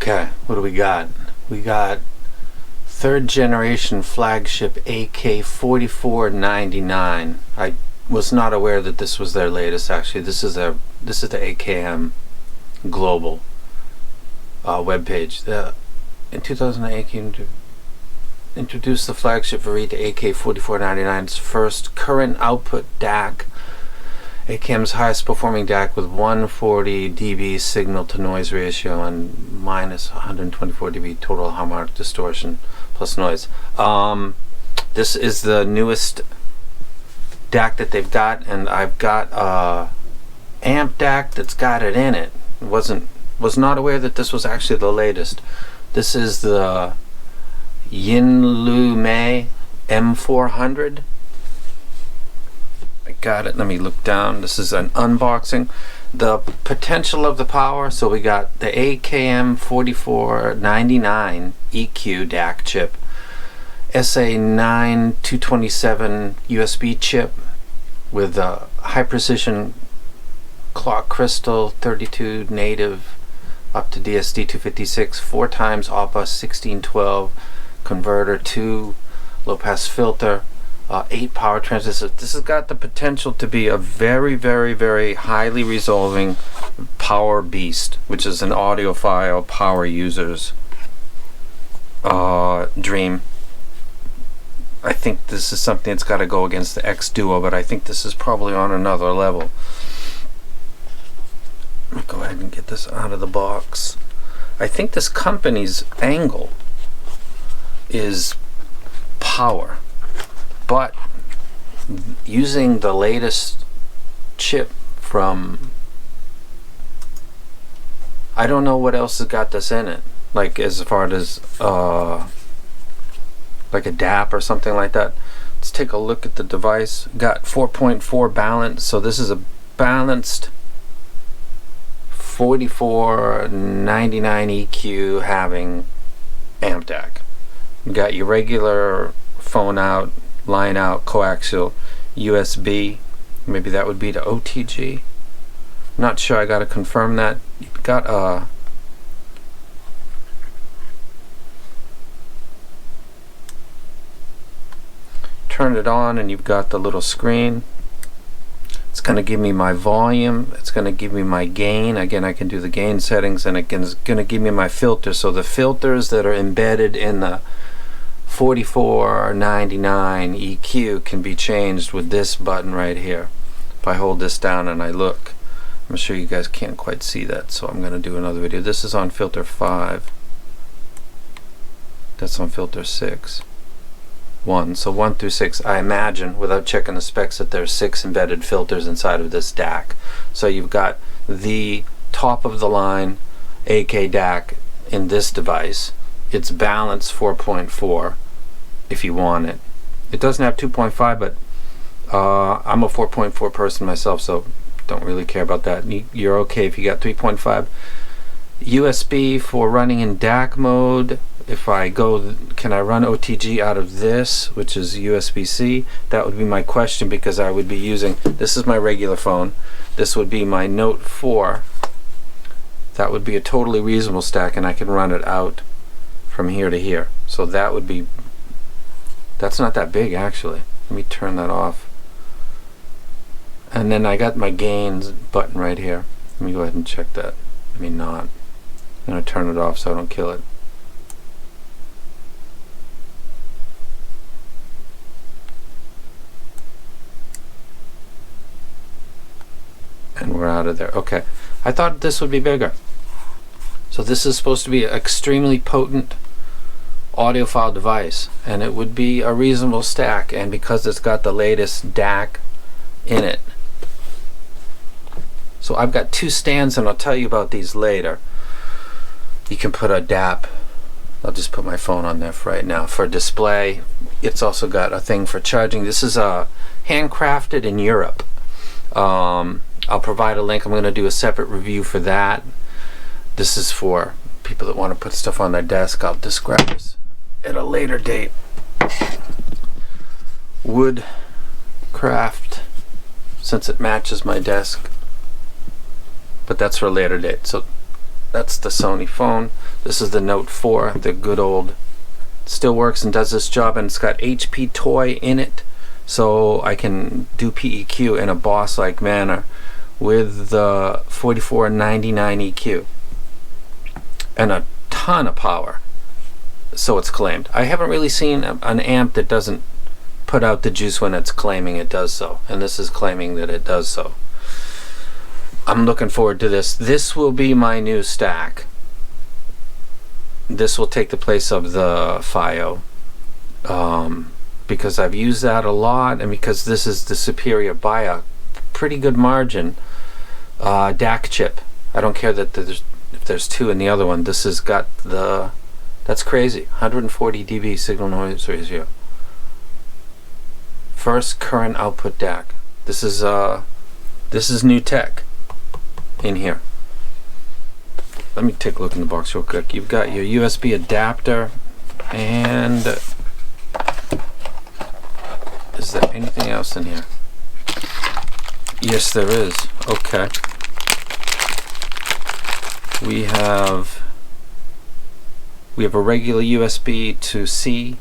Okay, what do we got? We got third generation flagship AK4499. I was not aware that this was their latest. Actually, this is the AKM global webpage. In 2008, introduced the flagship Verita AK4499's first current output DAC. AKM's highest performing DAC with 140 dB signal to noise ratio and minus 124 dB total harmonic distortion plus noise. This is the newest DAC that they've got, and I've got amp DAC that's got it in it. Was not aware that this was actually the latest. This is the YinLvMei M400. I got it. Let me look down. This is an unboxing. The potential of the power. So we got the AKM 4499 EQ DAC chip, SA9 227 USB chip with a high precision clock crystal 32 native up to DSD 256, 4 times APA 1612 converter, 2 low pass filter, 8 power transistors. This has got the potential to be a very, very, very highly resolving power beast, which is an audiophile power user's dream. I think this is something that's got to go against the X Duo, but I think this is probably on another level. Let me go ahead and get this out of the box. I think this company's angle is power, but using the latest chip from, I don't know what else has got this in it, like as far as like a DAP or something like that. Let's take a look at the device. Got 4.4 balance, so this is a balanced 4499 EQ having amp DAC. You got your regular phone out, line out, coaxial, USB. Maybe that would be to OTG. Not sure. I got to confirm that. You've got a turn it on, and you've got the little screen. It's going to give me my volume. It's going to give me my gain. Again, I can do the gain settings, and again, it's going to give me my filter. So the filters that are embedded in the 4499 EQ can be changed with this button right here. If I hold this down and I look, I'm sure you guys can't quite see that, so I'm going to do another video. This is on filter 5. That's on filter 6. 1. So 1 through 6. I imagine, without checking the specs, that there's 6 embedded filters inside of this DAC. So you've got the top of the line AK DAC in this device. It's balanced 4.4 if you want it. It doesn't have 2.5, but I'm a 4.4 person myself, so don't really care about that. You're okay if you got 3.5. USB for running in DAC mode. If I go, can I run OTG out of this, which is USB-C? That would be my question, because I would be using, this is my regular phone, this would be my Note 4. That would be a totally reasonable stack, and I can run it out from here to here. So that would be, that's not that big actually. Let me turn that off. And then I got my gains button right here. Let me go ahead and check that. Let me not. I'm going to turn it off so I don't kill it. And we're out of there. Okay, I thought this would be bigger. So this is supposed to be an extremely potent audiophile device, and it would be a reasonable stack, and because it's got the latest DAC in it. So I've got 2 stands, and I'll tell you about these later. You can put a DAP. I'll just put my phone on there for right now. For display, it's also got a thing for charging. This is handcrafted in Europe. I'll provide a link. I'm going to do a separate review for that. This is for people that want to put stuff on their desk. I'll describe this at a later date. Wood craft, since it matches my desk, but that's for a later date. So that's the Sony phone. This is the Note 4, the good old, still works and does this job, and it's got HP toy in it, so I can do PEQ in a boss-like manner with the 4499 EQ and a ton of power, so it's claimed. I haven't really seen an amp that doesn't put out the juice when it's claiming it does so, and this is claiming that it does so. I'm looking forward to this. This will be my new stack. This will take the place of the FiO, because I've used that a lot, and because this is the superior by a pretty good margin DAC chip. I don't care that if there's two in the other one. This has got the, that's crazy, 140 dB signal noise ratio. First current output DAC. This is new tech in here. Let me take a look in the box real quick. You've got your USB adapter, and is there anything else in here? Yes, there is. Okay. We have a regular USB to C.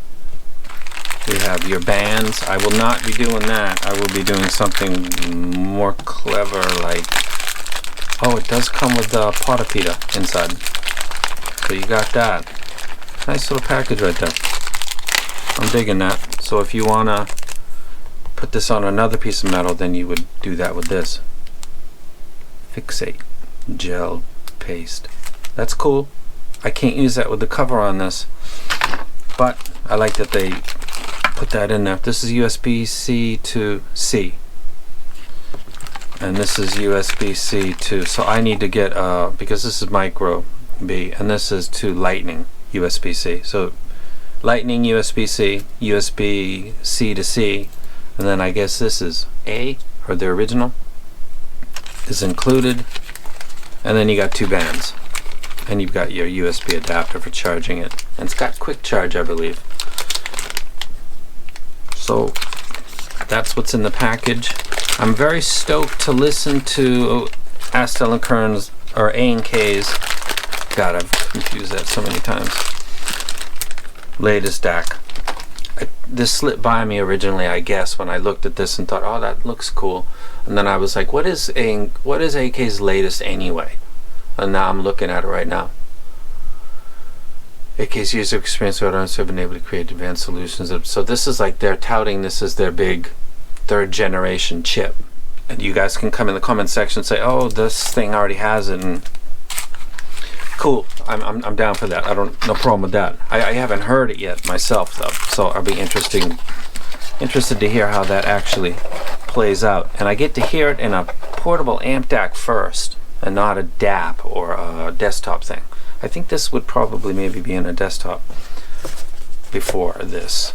We have your bands. I will not be doing that. I will be doing something more clever, like, oh, it does come with the Potapita inside. So you got that. Nice little package right there. I'm digging that. So if you wanna put this on another piece of metal, then you would do that with this. Fixate gel paste. That's cool. I can't use that with the cover on this, but I like that they put that in there. This is USB-C to C, and this is USB-C to, so I need to get because this is micro B and this is to lightning USB-C. So lightning USB-C, USB-C to C, and then I guess this is A, or the original is included, and then you got two bands, and you've got your USB adapter for charging it, and it's got quick charge, I believe. So that's what's in the package. I'm very stoked to listen to Astel and Kern's, or A&K's, God, I've confused that so many times, latest DAC. This slipped by me originally, I guess, when I looked at this and thought, oh, that looks cool, and then I was like, what is A&K's latest anyway? And now I'm looking at it right now. A&K's user experience audience have been able to create advanced solutions. So this is like they're touting this as their big third generation chip, and you guys can come in the comment section and say, oh, this thing already has it, and cool. I'm down for that. No problem with that. I haven't heard it yet myself though, so I'll be interested to hear how that actually plays out, and I get to hear it in a portable amp DAC first and not a DAP or a desktop thing. I think this would probably maybe be in a desktop before this,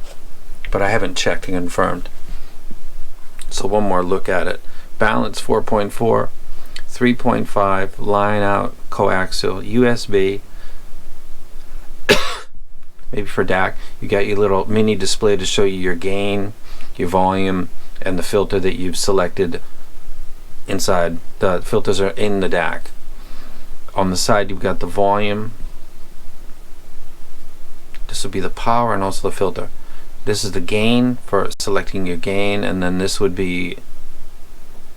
but I haven't checked and confirmed. So one more look at it. Balance 4.4, 3.5, line out, coaxial, USB, maybe for DAC. You got your little mini display to show you your gain, your volume, and the filter that you've selected inside. The filters are in the DAC. On the side you've got the volume. This would be the power and also the filter. This is the gain for selecting your gain, and then this would be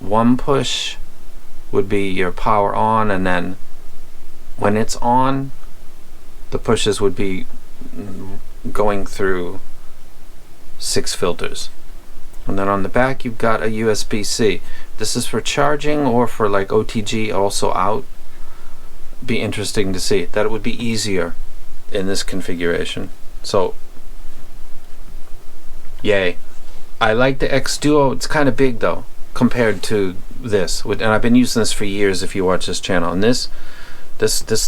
one push would be your power on, and then when it's on, the pushes would be going through 6 filters. And then on the back you've got a USB-C. This is for charging or for like OTG also out. Be interesting to see. That it would be easier in this configuration. So yay. I like the X Duo. It's kind of big though compared to this, and I've been using this for years if you watch this channel, and this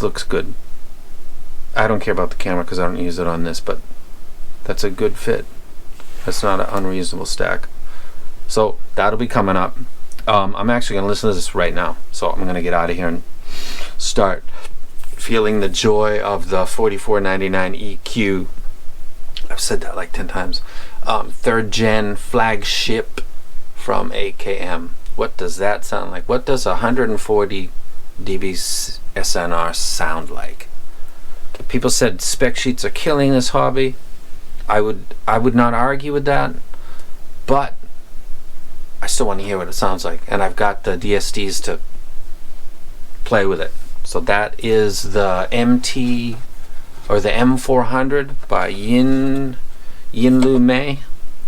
looks good. I don't care about the camera because I don't use it on this, but that's a good fit. That's not an unreasonable stack. So that'll be coming up. I'm actually going to listen to this right now, so I'm going to get out of here and start feeling the joy of the 4499 EQ. I've said that like 10 times. 3rd gen flagship from AKM. What does that sound like? What does 140 dB SNR sound like? People said spec sheets are killing this hobby. I would not argue with that, but I still want to hear what it sounds like, and I've got the DSDs to play with it. So that is the MT or the M400 by YinLvMei,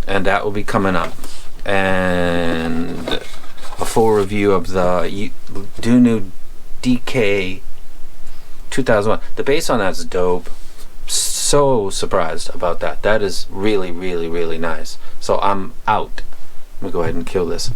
and that will be coming up, and a full review of the Untitled DAC 2001. The bass on that's dope. So surprised about that. That is really, really, really nice. So I'm out. Let me go ahead and kill this.